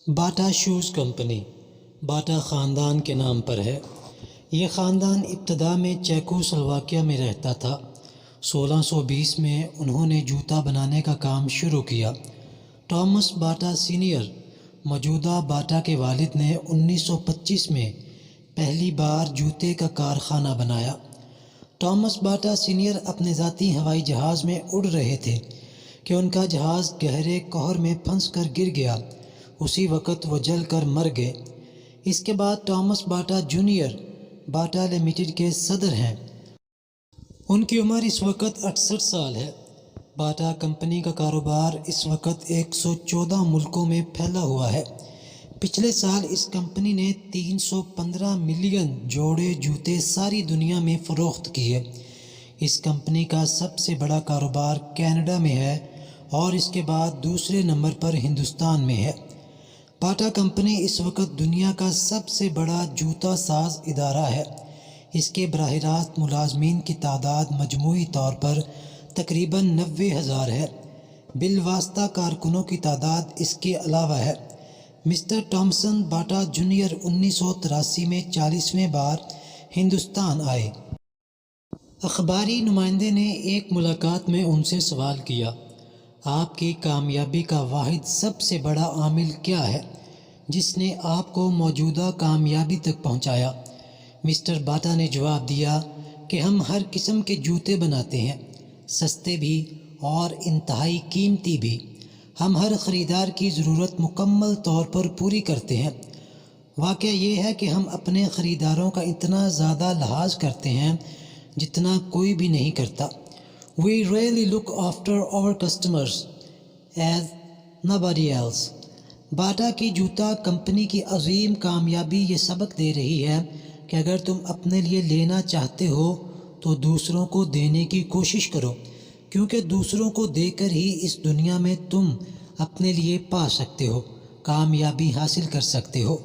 Bata shows company Bata خاندان کے نام پر ہے۔ یہ خاندان ابتدا میں چیکو سلواکیہ میں رہتا تھا۔ 1620 میں انہوں نے جوتا بنانے کا کام شروع کیا۔ ٹامس باٹا سینئر موجودہ باٹا کے والد نے 1925 میں پہلی بار جوتے کا کارخانہ بنایا۔ ٹامس باٹا سینئر اپنے ذاتی ہوائی جہاز میں اڑ رہے تھے کہ ان کا جہاز گہرے قہر میں پھنس کر گر گیا۔ اسی وقت وہ جل کر مر گئے۔ اس کے بعد Thomas Bata junior Bata limited کے صدر ہیں۔ ان کی عمر اس وقت 68 سال ہے۔ باٹا کمپنی کا کاروبار اس وقت 114 ملکوں میں پھیلا ہوا ہے۔ پچھلے سال اس کمپنی نے 315 ملین جوڑے جوتے ساری دنیا میں فروخت کیے۔ اس کمپنی کا سب سے بڑا کاروبار کینیڈا میں ہے اور اس کے بعد دوسرے نمبر پر ہندوستان میں ہے۔ باٹا کمپنی اس وقت دنیا کا سب سے بڑا جوتا ساز ادارہ ہے۔ اس کے براہ راست ملازمین کی تعداد مجموعی طور پر تقریباً 90,000 ہے۔ بالواسطہ کارکنوں کی تعداد اس کے علاوہ ہے۔ مسٹر ٹامسن باٹا جونیئر 1983 میں 40ویں بار ہندوستان آئے۔ اخباری نمائندے نے ایک ملاقات میں ان سے سوال کیا، آپ کی کامیابی کا واحد سب سے بڑا عامل کیا ہے جس نے آپ کو موجودہ کامیابی تک پہنچایا؟ مسٹر باٹا نے جواب دیا کہ ہم ہر قسم کے جوتے بناتے ہیں، سستے بھی اور انتہائی قیمتی بھی۔ ہم ہر خریدار کی ضرورت مکمل طور پر پوری کرتے ہیں۔ واقعہ یہ ہے کہ ہم اپنے خریداروں کا اتنا زیادہ لحاظ کرتے ہیں جتنا کوئی بھی نہیں کرتا۔ We really look after our customers as nobody else۔ Bata کی جوتا کمپنی کی عظیم کامیابی یہ سبق دے رہی ہے کہ اگر تم اپنے لیے لینا چاہتے ہو تو دوسروں کو دینے کی کوشش کرو، کیونکہ دوسروں کو دے کر ہی اس دنیا میں تم اپنے لیے پا سکتے ہو، کامیابی حاصل کر سکتے ہو۔